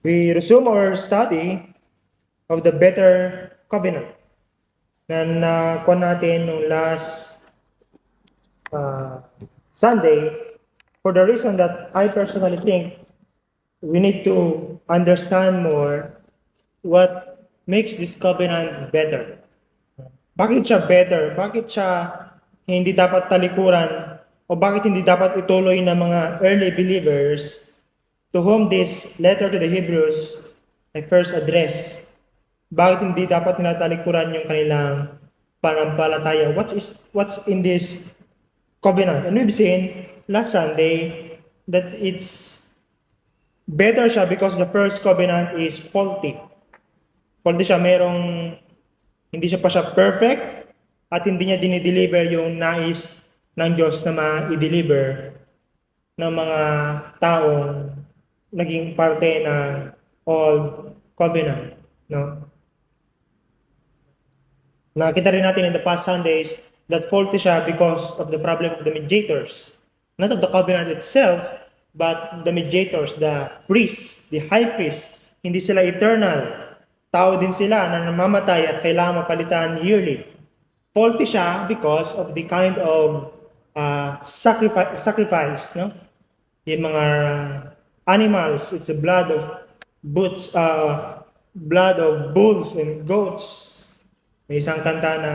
We resume our study of the Better Covenant na nakuha natin nung last Sunday for the reason that I personally think we need to understand more what makes this covenant better. Bakit siya better? Bakit siya hindi dapat talikuran o bakit hindi dapat ituloy ng mga early believers to whom this letter to the Hebrews ay first address? Bakit hindi dapat nila talikuran yung kanilang panampalataya? What's in this covenant? And we've seen last Sunday that it's better siya because the first covenant is faulty. Faulty siya, hindi siya pa siya perfect at hindi niya dinideliver yung nais ng Diyos na ma-deliver ng mga taong naging parte ng old covenant. No? Nakita rin natin in the past Sundays that faulty siya because of the problem of the mediators. Not of the covenant itself, but the mediators, the priests, the high priest. Hindi sila eternal. Tao din sila na namamatay at kailangan mapalitan yearly. Faulty siya because of the kind of sacrifice, no? Yung mga animals, it's the blood of bulls and goats. May isang kanta na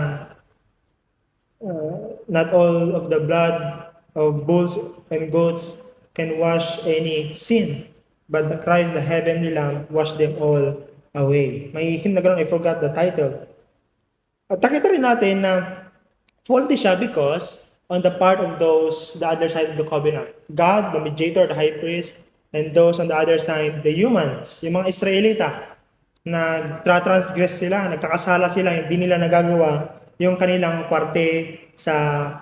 not all of the blood of bulls and goats can wash any sin, but the Christ, the heavenly Lamb, wash them all away. May hymn na gano'n, I forgot the title. At nakita rin natin na faulty siya because on the part of those, the other side of the covenant, God, the mediator, the high priest, and those on the other side, the humans, yung mga Israelita, nagtra-transgress sila, nagkakasala sila, hindi nila nagagawa yung kanilang parte sa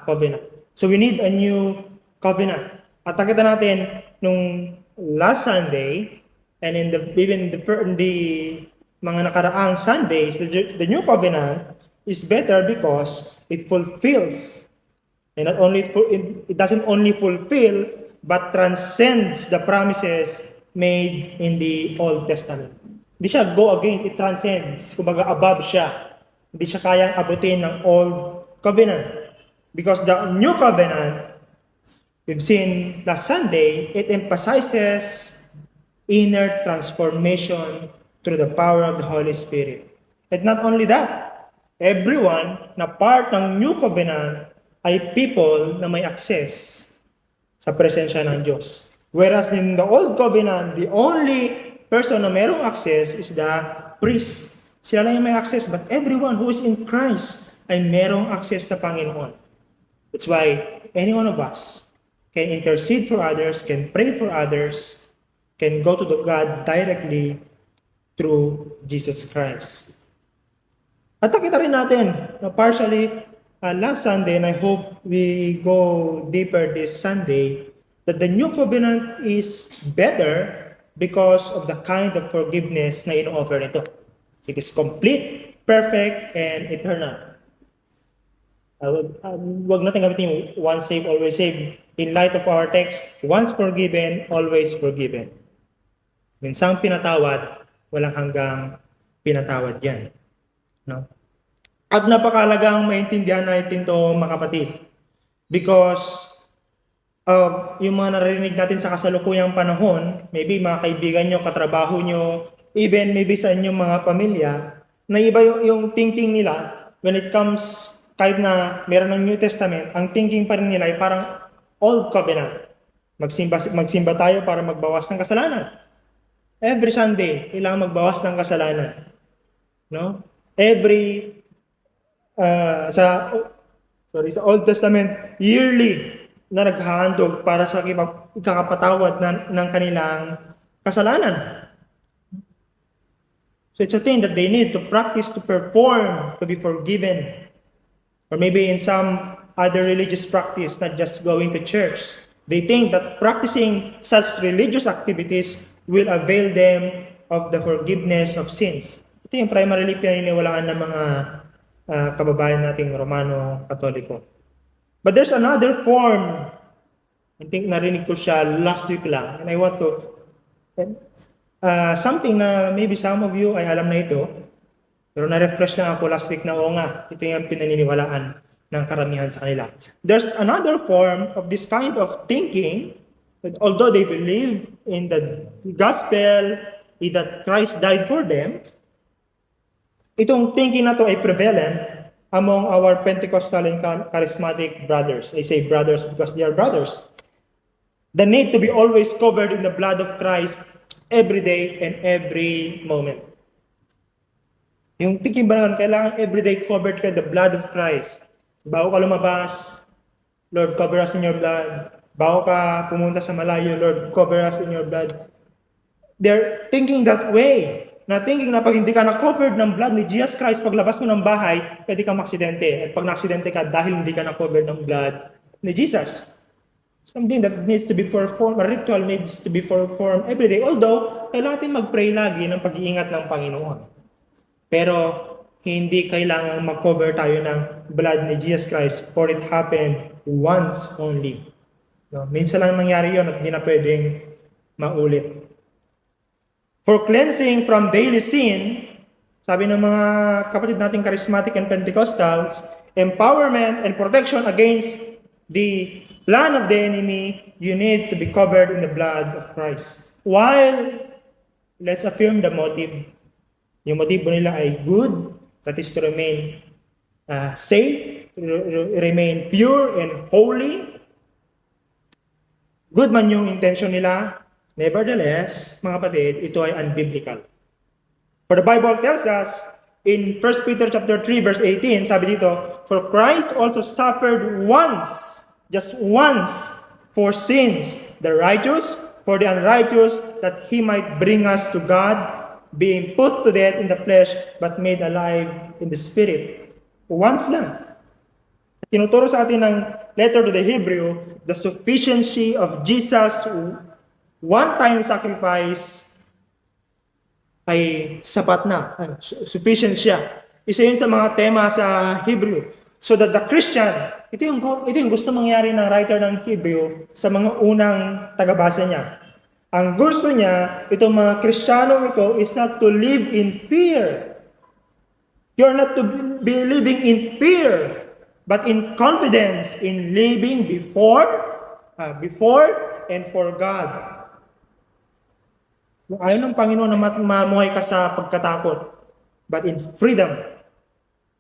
covenant. So we need a new covenant. At nakita natin nung last Sunday, and even the mga nakaraang Sundays, the new covenant is better because it fulfills. And not only it doesn't only fulfill, but transcends the promises made in the Old Testament. Hindi siya go against, it transcends. Kumbaga above siya. Hindi siya kayang abutin ng Old Covenant. Because the New Covenant, we've seen last Sunday, it emphasizes inner transformation through the power of the Holy Spirit. And not only that, everyone na part ng New Covenant ay people na may access sa presensya ng Diyos. Whereas in the Old Covenant, the only person na merong access is the priest. Sila lang yung may access, but everyone who is in Christ ay merong access sa Panginoon. That's why any one of us can intercede for others, can pray for others, can go to the God directly through Jesus Christ. At nakita rin natin na partially last Sunday, and I hope we go deeper this Sunday, that the new covenant is better because of the kind of forgiveness na ino-offer nito. It is complete, perfect, and eternal. Wag natin gamitin yung once saved, always saved. In light of our text, once forgiven, always forgiven. Minsang pinatawad, walang hanggang pinatawad yan. No? At napakalagang maintindihan natin ito, mga kapatid. Because yung mga narinig natin sa kasalukuyang panahon, maybe mga kaibigan nyo, katrabaho nyo, even maybe sa inyong mga pamilya, na iba yung thinking nila when it comes, kahit na meron ng New Testament, ang thinking pa rin nila ay parang Old Covenant. Magsimba tayo para magbawas ng kasalanan. Every Sunday, kailangan magbawas ng kasalanan. No? Sa Old Testament, yearly na naghahandog para sa ikakapatawad ng kanilang kasalanan. So it's a thing that they need to practice, to perform, to be forgiven. Or maybe in some other religious practice, not just going to church. They think that practicing such religious activities will avail them of the forgiveness of sins. Ito yung primarily pinaniniwalaan ng mga kababayan nating Romano-Katoliko. But there's another form. I think narinig ko siya last week lang. And I want to Something na maybe some of you ay alam na ito, pero na-refresh lang ako last week na oo nga, ito yung pinaniniwalaan ng karamihan sa kanila. There's another form of this kind of thinking that although they believe in the gospel, that Christ died for them, itong thinking na to ay prevalent among our Pentecostal and charismatic brothers. I say brothers because they are brothers. The need to be always covered in the blood of Christ every day and every moment. Yung thinking ba naman, kailangan everyday covered ka in the blood of Christ. Bago ka lumabas, Lord, cover us in your blood. Bago ka pumunta sa malayo, Lord, cover us in your blood. They're thinking that way. Na thinking na pag hindi ka na-covered ng blood ni Jesus Christ, paglabas mo ng bahay, pwede kang maksidente. At pag naksidente ka, dahil hindi ka na-covered ng blood ni Jesus. Something that needs to be performed, a ritual needs to be performed every day. Although, kailangan natin mag-pray lagi ng pag-iingat ng Panginoon. Pero, hindi kailangan mag-cover tayo ng blood ni Jesus Christ for it happened once only. No? Minsan lang nangyari yun at hindi na pwedeng maulit. For cleansing from daily sin, sabi ng mga kapatid nating charismatic and Pentecostals, empowerment and protection against the plan of the enemy, you need to be covered in the blood of Christ. While, let's affirm the motive. Yung motibo nila ay good, that is to remain safe, remain pure and holy. Good man yung intention nila. Nevertheless, mga kapatid, ito ay unbiblical. For the Bible tells us in 1 Peter chapter 3 verse 18, sabi dito, for Christ also suffered once, just once, for sins, the righteous, for the unrighteous, that He might bring us to God, being put to death in the flesh, but made alive in the Spirit. Once lang. Tinuturo sa atin ng letter to the Hebrew, the sufficiency of Jesus' one-time sacrifice ay sapat na. Sufficient siya. Isa yun sa mga tema sa Hebrew. So that the Christian, ito yung gusto mangyari ng writer ng Hebrew sa mga unang tagabasa niya. Ang gusto niya, itong mga Kristiyano ito is not to live in fear. You're not to be living in fear, but in confidence in living before and for God. Ayaw ng Panginoon na mamuhay ka sa pagkatakot, but in freedom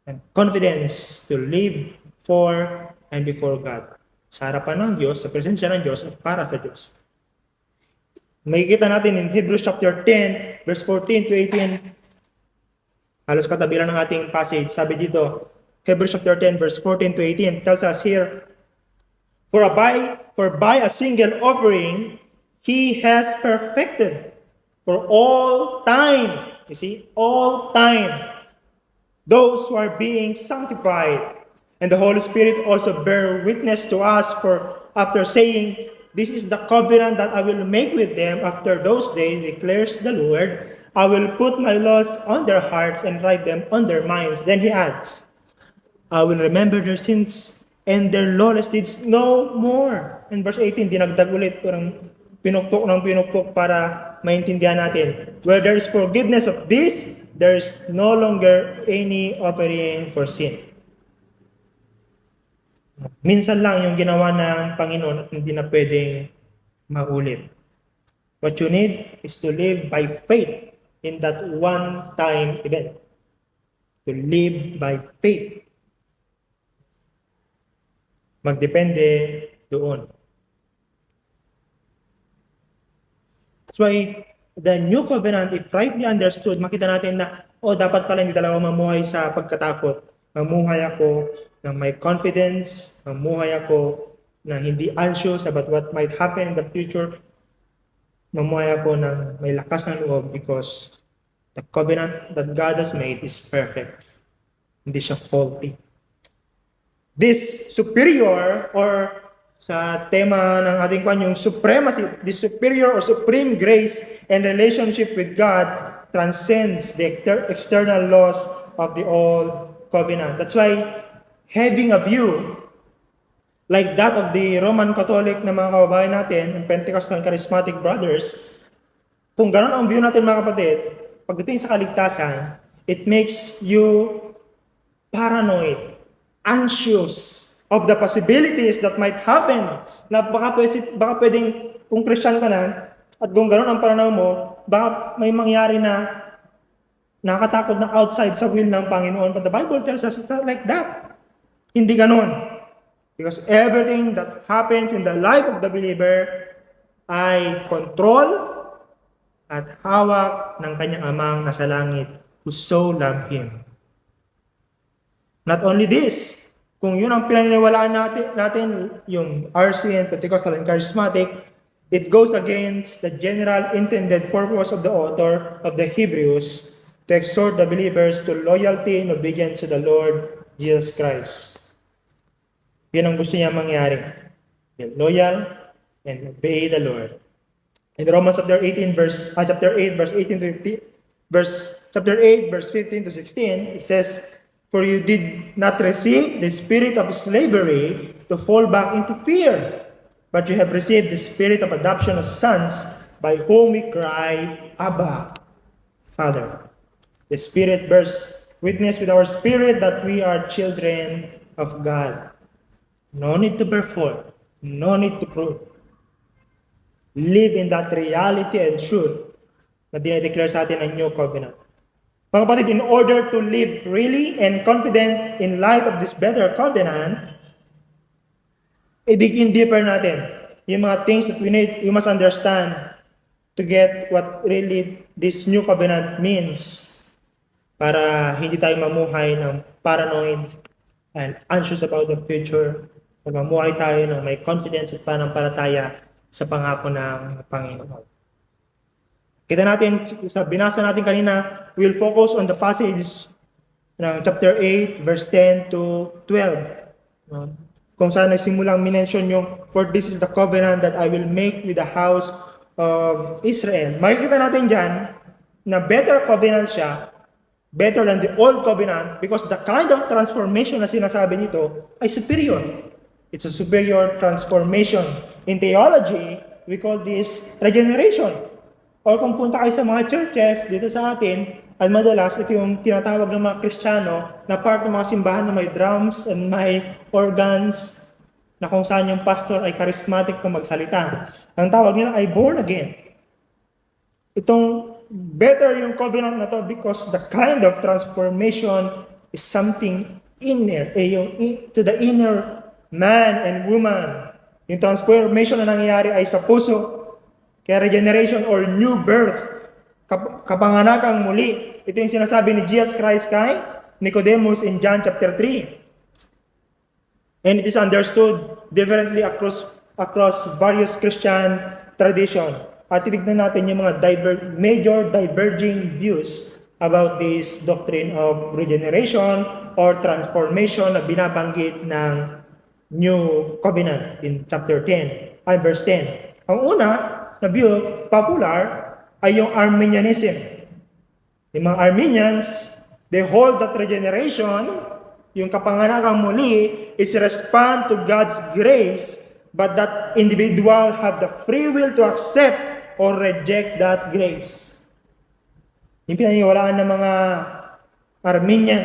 and confidence to live for and before God. Sa harapan ng Diyos, sa presensya ng Diyos, at para sa Diyos. Makikita natin in Hebrews chapter 10, verse 14 to 18. Halos katabi lang ng ating passage. Sabi dito, Hebrews chapter 10, verse 14 to 18, tells us here, For by a single offering, He has perfected for all time, you see, all time, those who are being sanctified. And the Holy Spirit also bear witness to us, for after saying, This is the covenant that I will make with them after those days, declares the Lord. I will put my laws on their hearts and write them on their minds. Then he adds, I will remember their sins and their lawless deeds no more. In verse 18, dinagdag ulit, parang pinukpok para maintindihan natin. Where there is forgiveness of this, there is no longer any offering for sin. Minsan lang yung ginawa ng Panginoon at hindi na pwedeng maulit. What you need is to live by faith in that one-time event. To live by faith. Magdepende doon. That's why the new covenant, if rightly understood, makita natin na, dapat pala hindi talaga mamuhay sa pagkatakot. Mamuhay ako na may confidence, mamuhay ako na hindi anxious about what might happen in the future. Mamuhay ako ng may lakas ng loob because the covenant that God has made is perfect. Hindi siya faulty. This superior, or sa tema ng ating yung supremacy, this superior or supreme grace and relationship with God transcends the external laws of the old covenant. That's why having a view like that of the Roman Catholic na mga kababayan natin, and Pentecostal charismatic brothers, kung gano'n ang view natin mga kapatid, pagdating sa kaligtasan, it makes you paranoid, anxious of the possibilities that might happen. Na baka pwedeng, kung Christian ka na, at kung gano'n ang pananaw mo, baka may mangyari na nakakatakot na outside sa will ng Panginoon. But the Bible tells us it's not like that. Hindi gano'n. Because everything that happens in the life of the believer ay control at hawak ng kanyang amang nasa langit who so love him. Not only this, kung yun ang pinaniniwalaan natin yung RC and Pentecostal and Charismatic, it goes against the general intended purpose of the author of the Hebrews to exhort the believers to loyalty and obedience to the Lord Jesus Christ. Yun ang gusto niya mangyari. Be loyal and obey the Lord. In Romans chapter 8 verse 18 to 15, chapter 8 verse 15 to 16, it says, "For you did not receive the spirit of slavery to fall back into fear, but you have received the spirit of adoption as sons, by whom we cry, Abba, Father." The Spirit bears witness with our spirit that we are children of God. No need to perform, no need to prove. Live in that reality and truth na dinideclare sa atin ang New Covenant. Mga kapatid, in order to live freely and confident in light of this better covenant, i-dig in deeper natin yung mga things that we must understand to get what really this New Covenant means para hindi tayo mamuhay ng paranoid and anxious about the future, at mamuhay tayo ng may confidence at panampalataya sa pangako ng Panginoon. Kita natin, sa binasa natin kanina, we'll focus on the passage ng chapter 8, verse 10 to 12. Kung saan nagsimulang minention yung, "For this is the covenant that I will make with the house of Israel." Makikita natin dyan na better covenant siya, better than the old covenant, because the kind of transformation na sinasabi nito ay superior. It's a superior transformation. In theology, we call this regeneration. Or kung punta kayo sa mga churches dito sa atin, at madalas ito yung tinatawag ng mga Kristiyano na part ng mga simbahan na may drums and may organs, na kung saan yung pastor ay charismatic kung magsalita. Ang tawag nila ay born again. Itong better yung covenant na to because the kind of transformation is something inner, to the inner man and woman. Yung transformation na nangyayari ay sa puso. Kaya regeneration or new birth, kapanganakang muli. Ito yung sinasabi ni Jesus Christ kay Nicodemus in John chapter 3. And it is understood differently across various Christian tradition. At titignan natin yung mga major diverging views about this doctrine of regeneration or transformation na binabanggit ng New Covenant in chapter 10, verse 10. Ang una na view, popular, ay yung Arminianism. Yung mga Arminians, they hold that regeneration, yung kapanganakang muli, is respond to God's grace, but that individual have the free will to accept or reject that grace. Yung pinaniwalaan ng mga Arminian,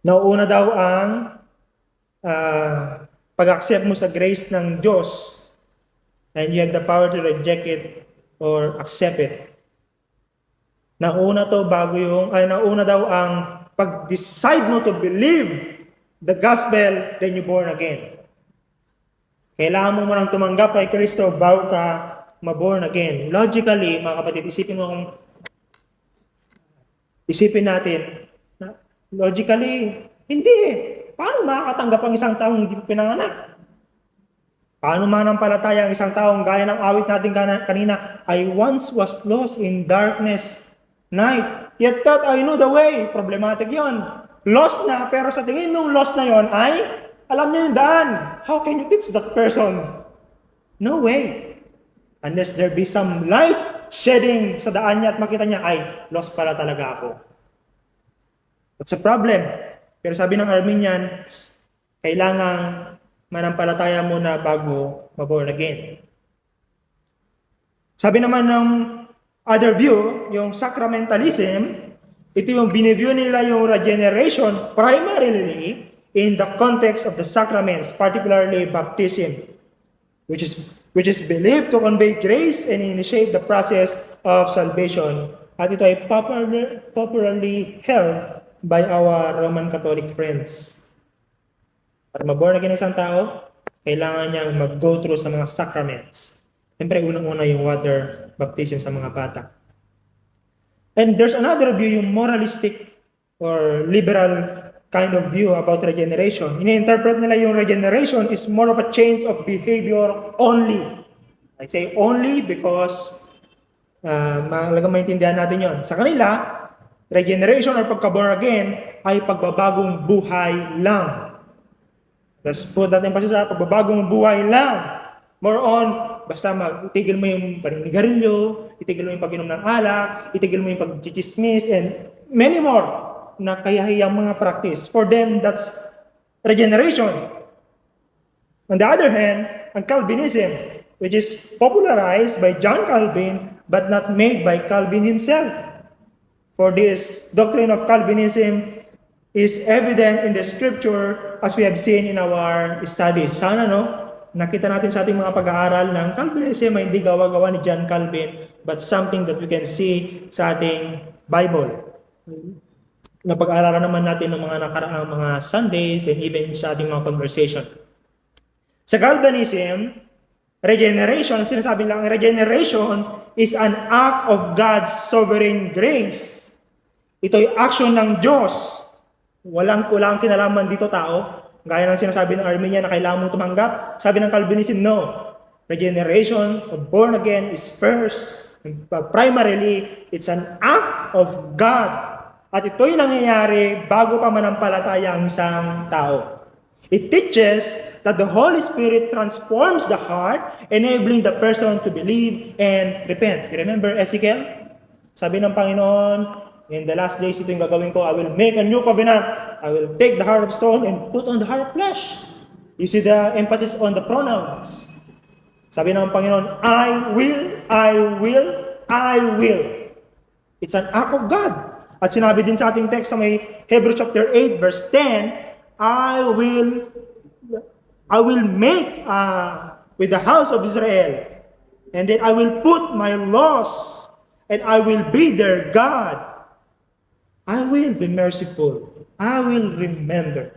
nauuna daw ang pag-accept mo sa grace ng Diyos, and you have the power to reject it or accept it. Nauna daw ang pag-decide mo to believe the gospel, then you born again. Kailangan mo nang tumanggap kay Kristo bago ka ma-born again. Logically, mga kapatid, isipin natin, logically, hindi eh. Paano makakatanggap ang isang taong hindi pinanganak? Paano manampalataya ang isang taong gaya ng awit natin kanina, "I once was lost in darkness night, yet thought I knew the way." Problematic yon. Lost na, pero sa tingin nung lost na yon ay alam niya yung daan. How can you teach that person? No way. Unless there be some light shedding sa daan niya at makita niya, ay, lost pala talaga ako. That's a problem. Pero sabi ng Arminian, kailangang manampalataya muna bago ma-born again. Sabi naman ng other view, yung sacramentalism, ito yung biniview nila yung regeneration primarily in the context of the sacraments, particularly baptism, which is believed to convey grace and initiate the process of salvation. At ito ay popularly held by our Roman Catholic friends. Para maborn again ng isang tao, kailangan niyang mag-go through sa mga sacraments. Siyempre, unang-una yung water baptism sa mga bata. And there's another view, yung moralistic or liberal kind of view about regeneration. Ini-interpret nila yung regeneration is more of a change of behavior only. I say only because malagang maintindihan natin yon. Sa kanila, regeneration or pagka-born again ay pagbabagong buhay lang. Let's put that emphasis sa pagbabagong buhay lang. More on, basta itigil mo yung paninigarilyo, itigil mo yung pag-inom ng alak, itigil mo yung pag-chismis, and many more na kayahiyang mga practice. For them, that's regeneration. On the other hand, ang Calvinism, which is popularized by John Calvin, but not made by Calvin himself. For this doctrine of Calvinism is evident in the scripture as we have seen in our studies. Sana, nakita natin sa ating mga pag-aaral ng Calvinism ay hindi gawa-gawa ni John Calvin, but something that we can see sa ating Bible. Napag-aaralan naman natin ng mga nakaraang mga Sundays and even sa ating mga conversation. Sa Calvinism, regeneration, sinasabi lang, regeneration is an act of God's sovereign grace. Ito'y action ng Diyos. Walang kinalaman dito tao. Gaya ng sinasabi ng Arminian na kailangan mong tumanggap. Sabi ng Calvinism, no. Regeneration of born again is first. Primarily, it's an act of God. At ito'y nangyayari bago pa manampalataya ang isang tao. It teaches that the Holy Spirit transforms the heart, enabling the person to believe and repent. You remember Ezekiel? Sabi ng Panginoon, in the last days, ito yung gagawin ko. I will make a new covenant. I will take the heart of stone and put on the heart of flesh. You see the emphasis on the pronouns. Sabi ng Panginoon, I will, I will, I will. It's an act of God. At sinabi din sa ating text sa may Hebrews chapter 8 verse 10, I will make with the house of Israel, and then I will put my laws, and I will be their God. I will be merciful. I will remember.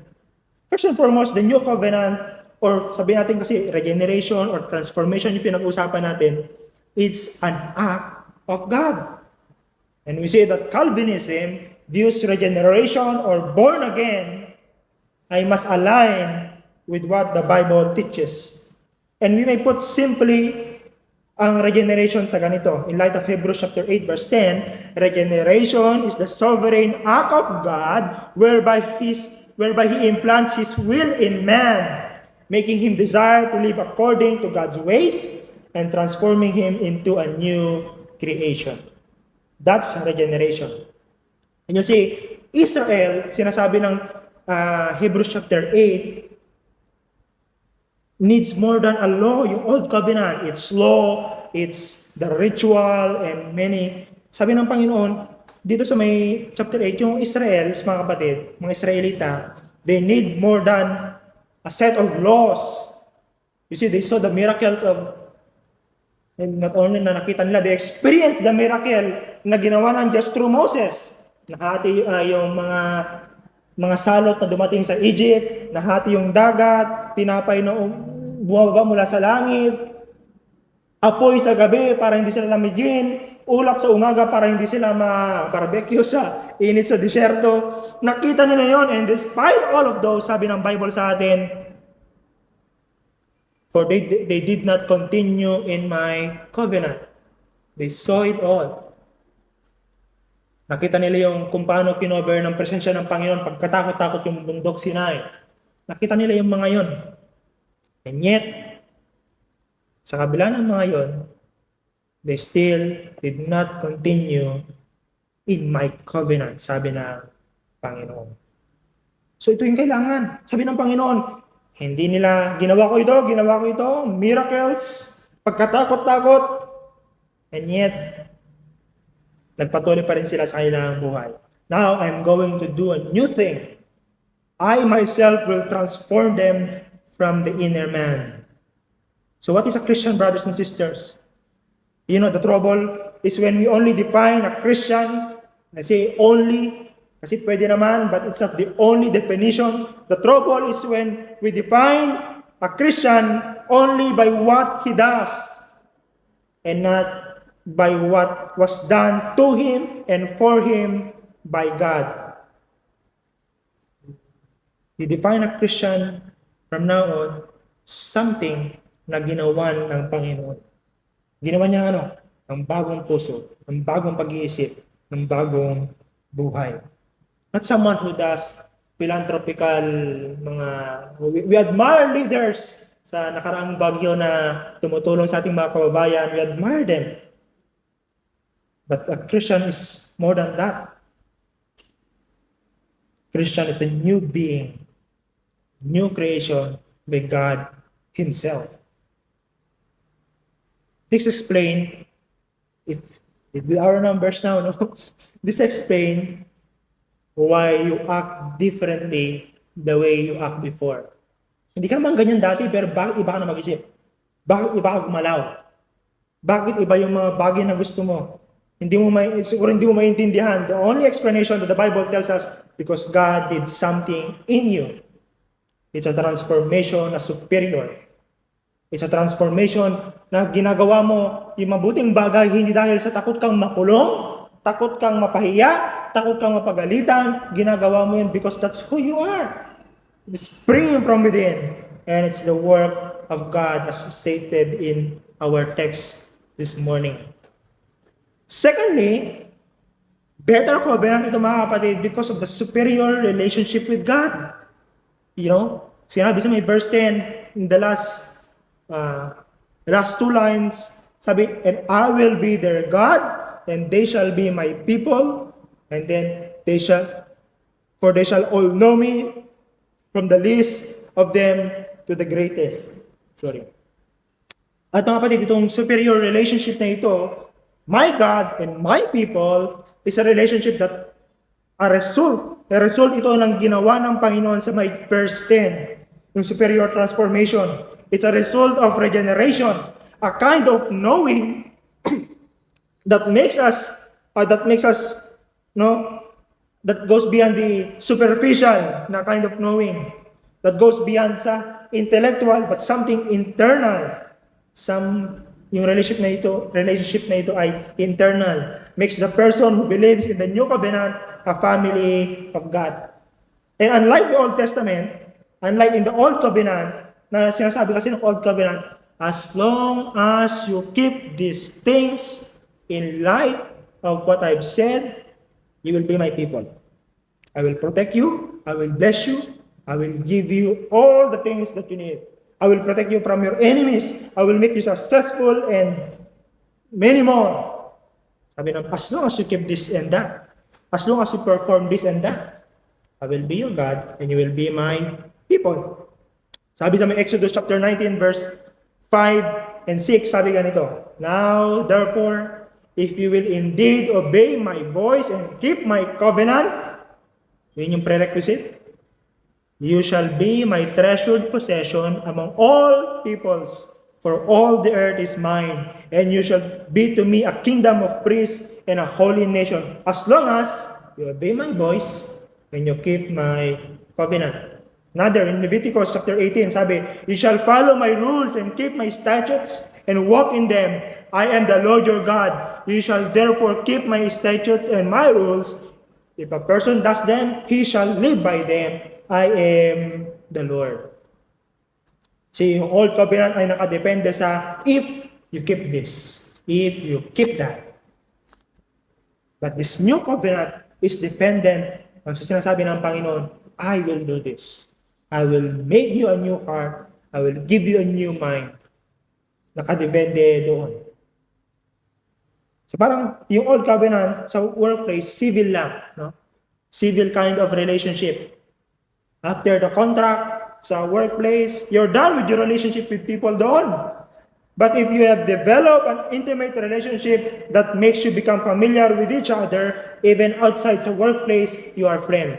First and foremost, the new covenant, or sabihin natin kasi regeneration or transformation yung pinag-usapan natin, it's an act of God. And we see that Calvinism views regeneration or born again ay mas align with what the Bible teaches. And we may put simply ang regeneration sa ganito. In light of Hebrews chapter 8 verse 10, regeneration is the sovereign act of God whereby He implants His will in man, making him desire to live according to God's ways and transforming him into a new creation. That's regeneration. And you see, Israel, sinasabi ng Hebrews chapter 8, needs more than a law. Yung Old Covenant, it's law, it's the ritual, and many. Sabi ng Panginoon, dito sa may chapter 8, yung Israel, mga kapatid, mga Israelita, they need more than a set of laws. You see, they saw the miracles of, and not only na nakita nila, they experienced the miracle na ginawa ng Diyos through Moses. Nahati yung mga salot na dumating sa Egypt, nahati yung dagat, tinapay na bumababa mula sa langit, apoy sa gabi para hindi sila lamigin, ulap sa umaga para hindi sila ma-barbecue sa init sa disyerto. Nakita nila yon, and despite all of those, sabi ng Bible sa atin, for they did not continue in my covenant. They saw it all. Nakita nila yung kung paano kinover ng presensya ng Panginoon pagkatakot-takot yung bundok Sinai. Nakita nila yung mga yon. And yet, sa kabila ng mga yon, they still did not continue in my covenant, sabi ng Panginoon. So ito yung kailangan. Sabi ng Panginoon, hindi nila ginawa ko ito, miracles, pagkatakot-takot. And yet, nagpatuloy pa rin sila sa kanilang buhay. Now, I'm going to do a new thing. I myself will transform them from the inner man. So what is a Christian, brothers and sisters? You know, the trouble is when we only define a Christian, I say only, kasi pwede naman, but it's not the only definition. The trouble is when we define a Christian only by what he does, and not by what was done to him and for him by God. You define a Christian from now on, something na ginawan ng Panginoon. Ginawa niya ng bagong puso, ng bagong pag-iisip, ng bagong buhay. Not someone who does philanthropical we admire leaders sa nakaraang bagyo na tumutulong sa ating mga kababayan. We admire them. But a Christian is more than that. Christian is a new being, new creation by God Himself. This explain, if with our numbers now, this explain why you act differently the way you act before. Hindi ka naman ganyan dati, pero bakit iba ka na mag-isip? Bakit iba ka gumalaw? Bakit iba yung mga bagay na gusto mo? Siguro hindi mo maintindihan. The only explanation that the Bible tells us, because God did something in you. It's a transformation na superior. It's a transformation na ginagawa mo yung mabuting bagay hindi dahil sa takot kang makulong, takot kang mapahiya, takot kang mapagalitan. Ginagawa mo yun because that's who you are. It's springing from within. And it's the work of God as stated in our text this morning. Secondly, better covenant ito mga kapatid because of the superior relationship with God. You know, sinabi sa may verse 10 in the last two lines, sabi, and I will be their God, and they shall be my people, and then they shall all know me from the least of them to the greatest. At mga kapatid, itong superior relationship na ito, my God and my people, is a relationship that a result ito ng ginawa ng Panginoon sa may verse 10, yung superior transformation. It's a result of regeneration, a kind of knowing that makes us, that goes beyond the superficial na kind of knowing, that goes beyond sa intellectual, but something internal. Yung relationship na ito ay internal. Makes the person who believes in the new covenant a family of God. And unlike the Old Testament, unlike in the Old Covenant, na sinasabi kasi ng Old Covenant, as long as you keep these things in light of what I've said, you will be my people. I will protect you, I will bless you, I will give you all the things that you need. I will protect you from your enemies. I will make you successful and many more. Sabi ng, as long as you keep this and that, as long as you perform this and that, I will be your God and you will be my people. Sabi sa Exodus chapter 19 verse 5 and 6, sabi ganito, now therefore, if you will indeed obey my voice and keep my covenant, yun yung prerequisite, you shall be my treasured possession among all peoples, for all the earth is mine, and you shall be to me a kingdom of priests and a holy nation, as long as you obey my voice and you keep my covenant. Another, in Leviticus chapter 18, sabi, you shall follow my rules and keep my statutes and walk in them. I am the Lord your God. You shall therefore keep my statutes and my rules. If a person does them, he shall live by them. I am the Lord. See, yung Old Covenant ay nakadepende sa if you keep this, if you keep that. But this New Covenant is dependent on sa sinasabi ng Panginoon, I will do this. I will make you a new heart. I will give you a new mind. Nakadepende doon. So parang yung Old Covenant sa workplace, civil lang. No? Civil kind of relationship. After the contract sa workplace, you're done with your relationship with people doon. But if you have developed an intimate relationship that makes you become familiar with each other, even outside the workplace, you are friends.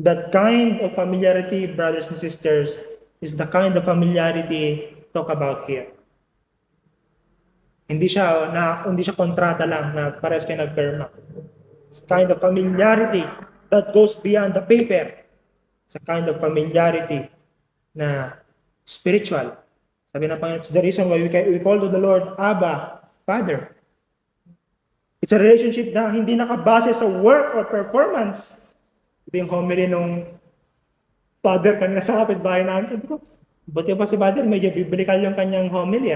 That kind of familiarity, brothers and sisters, is the kind of familiarity talk about here. Hindi siya kontrata lang na parehas kayo nagpirma. It's a kind of familiarity that goes beyond the paper. It's a kind of familiarity na spiritual. Sabi ng Panginoon, it's the reason why we call to the Lord, Abba, Father. It's a relationship na hindi nakabase sa work or performance. Ito yung homily nung father kanina sa kapitbahay namin. Sabi ko, buti pa si father, medyo biblical yung kanyang homily.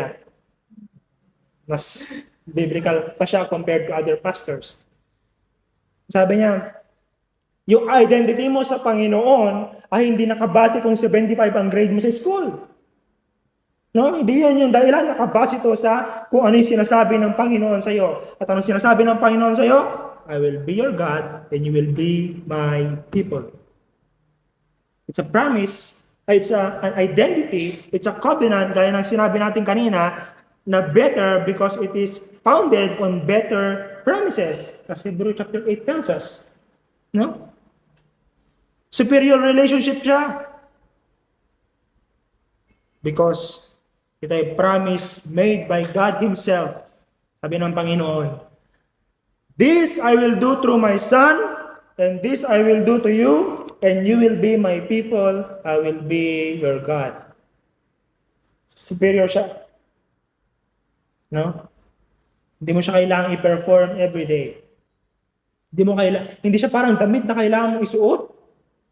Mas biblical pa siya compared to other pastors. Sabi niya, yung identity mo sa Panginoon ay hindi nakabase kung 75 ang grade mo sa school. No, hindi yan yung dahilan. Nakabase ito sa kung ano yung sinasabi ng Panginoon sa iyo. At ano sinasabi ng Panginoon sa iyo? I will be your God and you will be my people. It's a promise, it's an identity, it's a covenant, gaya ng sinabi natin kanina, na better because it is founded on better promises. As Hebrews chapter 8 tells us. No? Superior relationship siya. Because ito ay promise made by God Himself. Sabi ng Panginoon, this I will do through my Son, and this I will do to you, and you will be my people, I will be your God. Superior siya. No? Hindi mo siya kailangang i-perform every day. Hindi siya parang damit na kailangan mong isuot.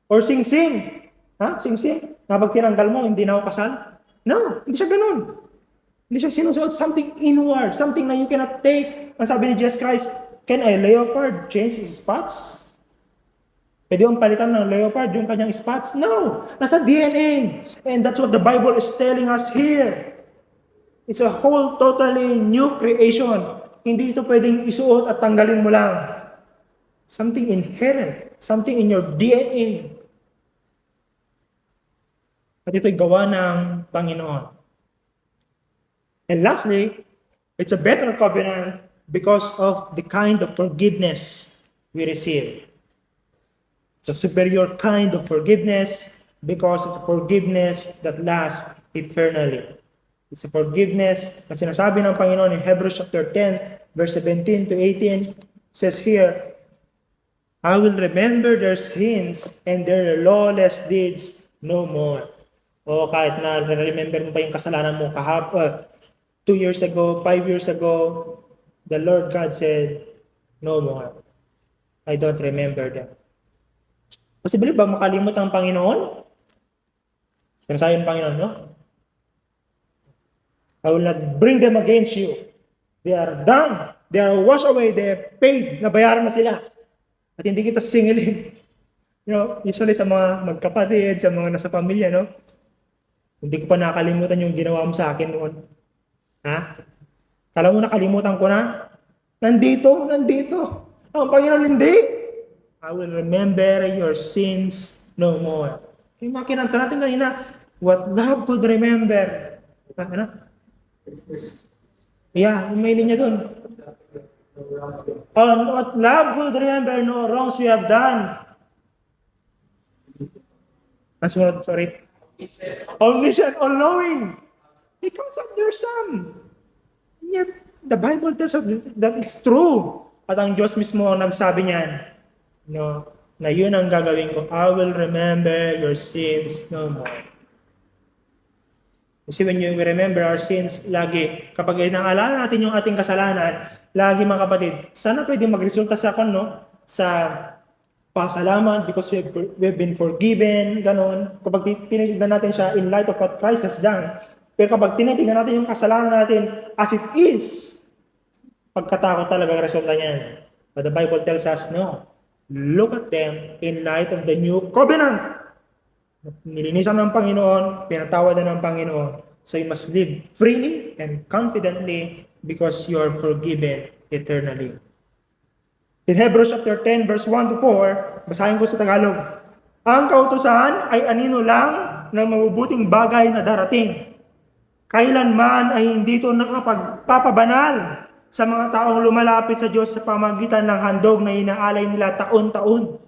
Or sing-sing. Sing-sing. Na pag tinanggal mo, hindi na ako kasal. No, hindi siya ganun. Hindi siya sinusuot. Something inward. Something na you cannot take. Ang sabi ni Jesus Christ, can a leopard change his spots? Pwede yung palitan ng leopard yung kanyang spots? No! Nasa DNA. And that's what the Bible is telling us here. It's a whole totally new creation. Hindi ito pwedeng isuot at tanggalin mo lang. Something inherent. Something in your DNA. At ito'y gawa ng Panginoon. And lastly, it's a better covenant because of the kind of forgiveness we receive. It's a superior kind of forgiveness because it's a forgiveness that lasts eternally. It's a forgiveness na sinasabi ng Panginoon in Hebrews chapter 10, verse 17 to 18, says here, I will remember their sins and their lawless deeds no more. O kahit na remember mo pa yung kasalanan mo 2 years ago, 5 years ago, the Lord God said, no more. I don't remember them. Posible ba makalimot ang Panginoon? Sinasabi ng Panginoon, no? I will not bring them against you. They are done. They are washed away. They are paid. Nabayaran na sila. At hindi kita singilin. Usually sa mga magkapatid, sa mga nasa pamilya, no? Hindi ko pa nakalimutan yung ginawa mo sa akin noon. Kala mo nakalimutan ko na? Nandito. Ang Panginoon hindi. I will remember your sins no more. Yung mga kinanta natin kanina, what love could remember. Yeah, may linya dun. What love could remember no wrongs we have done. Sorry. Omniscient, all-knowing. He comes after some. And yet, the Bible tells us that it's true. At ang Diyos mismo ang nagsabi niyan, na yun ang gagawin ko. I will remember your sins no more. Kasi when you remember our sins, lagi, kapag inaalala natin yung ating kasalanan, lagi mga kapatid, sana pwede magresulta sa pasalamat because we've been forgiven, ganon. Kapag tinitignan natin siya in light of what Christ has done. Pero kapag tinitignan natin yung kasalanan natin as it is, pagkatakot talaga ang resulta niyan. But the Bible tells us, no. Look at them in light of the new covenant. Nilinisan ng Panginoon, pinatawadan ng Panginoon. So you must live freely and confidently because you are forgiven eternally. In Hebrews chapter 10, verse 1 to 4, basahin ko sa Tagalog. Ang kautusan ay anino lang ng mabubuting bagay na darating. Kailanman ay hindi ito nakapagpapabanal sa mga taong lumalapit sa Diyos sa pamagitan ng handog na inaalay nila taon-taon.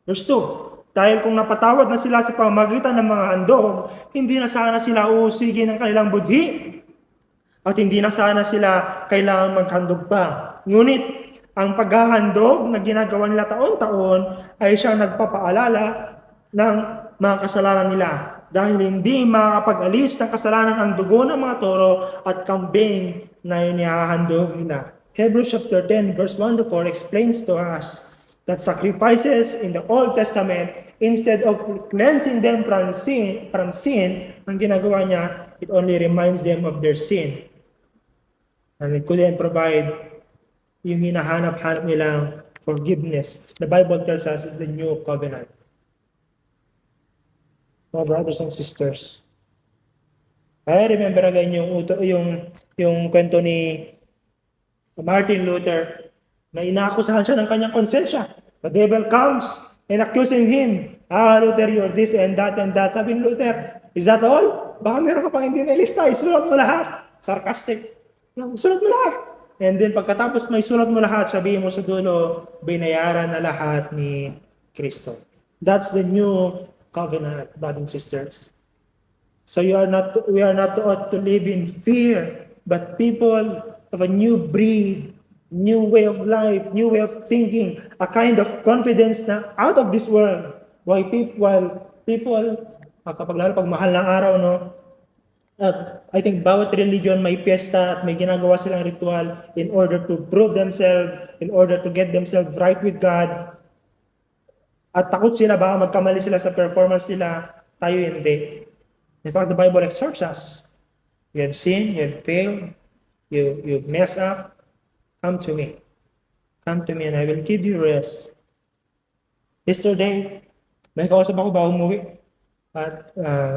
Verse 2, dahil kung napatawad na sila sa pamagitan ng mga handog, hindi na sana sila uusigin ng kanilang budhi at hindi na sana sila kailangan maghandog pa. Ngunit, ang paghahandog na ginagawa nila taon-taon ay siyang nagpapaalala ng mga kasalanan nila dahil hindi makakapag-alis ng kasalanan ang dugo ng mga toro at kambing na inihahandog nila. Hebrews chapter 10 verse 1 to 4 explains to us that sacrifices in the Old Testament, instead of cleansing them from sin, ang ginagawa niya, it only reminds them of their sin. And it couldn't provide yung hinahanap-hanap nilang forgiveness. The Bible tells us is the new covenant. Mga brothers and sisters, I remember again yung kwento ni Martin Luther na inaakusahan siya ng kanyang konsensya. The devil comes and accusing him. Luther, you're this and that and that. Sabi ni Luther, is that all? Baka meron ka pang hindi nalista. Isulat mo lahat. Sarcastic. Isulat mo lahat. And then pagkatapos may sulat mo lahat, sabihin mo sa dulo, binayaran na lahat ni Kristo. That's the new covenant, brothers and sisters. So we are not ought to live in fear, but people of a new breed, new way of life, new way of thinking, a kind of confidence na out of this world. While people, kapag lalo pag mahal ng araw, no, I think bawat religion may piyesta at may ginagawa silang ritual in order to prove themselves, in order to get themselves right with God. At takot sila baka magkamali sila sa performance nila, tayo hindi. In fact, the Bible exhorts us. You have sinned, you have failed, you mess up, come to me. Come to me and I will give you rest. Yesterday, may kausap ako ba umuwi? At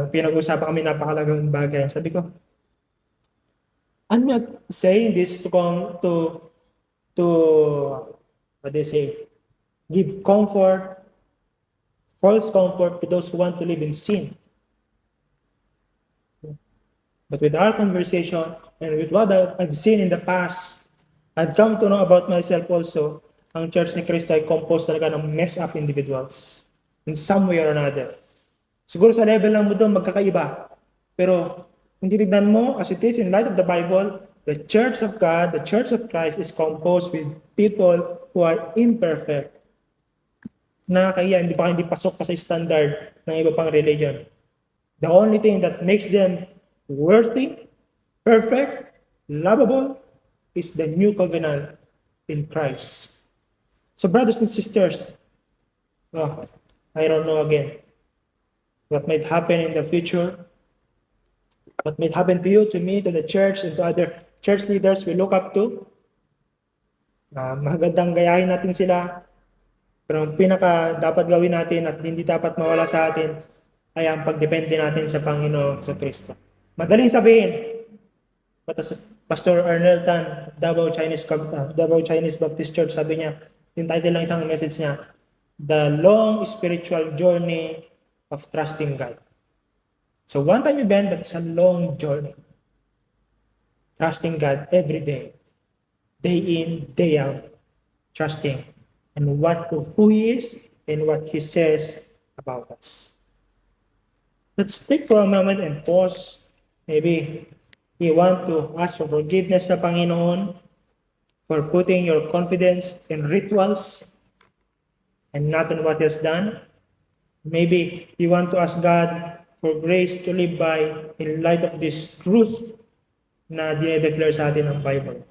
pinag-usapan kami napakalagang bagay. Sabi ko, I'm not saying this to what they say, give comfort, false comfort to those who want to live in sin. But with our conversation and with what I've seen in the past, I've come to know about myself also, ang Church ni Cristo ay composed talaga ng messed up individuals in some way or another. Siguro sa level lang mo doon magkakaiba. Pero kung titignan mo, as it is in light of the Bible, the Church of God, the Church of Christ is composed with people who are imperfect. Nakakaya, hindi pasok pa sa standard ng iba pang religion. The only thing that makes them worthy, perfect, lovable, is the new covenant in Christ. So brothers and sisters, I don't know again what might happen in the future, what might happen to you, to me, to the church, and to other church leaders we look up to. Magandang gayahin natin sila. Pero ang pinaka dapat gawin natin at hindi dapat mawala sa atin ay ang pagdepende natin sa Panginoon sa Kristo. Madaling sabihin, but as Pastor Arnel Tan, Davao Chinese Baptist Church, sabi niya, yung title lang isang message niya, The Long Spiritual Journey of Trusting God. So one-time event, but it's a long journey. Trusting God every day in, day out, trusting and who He is and what He says about us. Let's take for a moment and pause. Maybe you want to ask for forgiveness sa Panginoon for putting your confidence in rituals and not in what He has done. Maybe you want to ask God for grace to live by in light of this truth na dinedeclare sa atin ng Bible.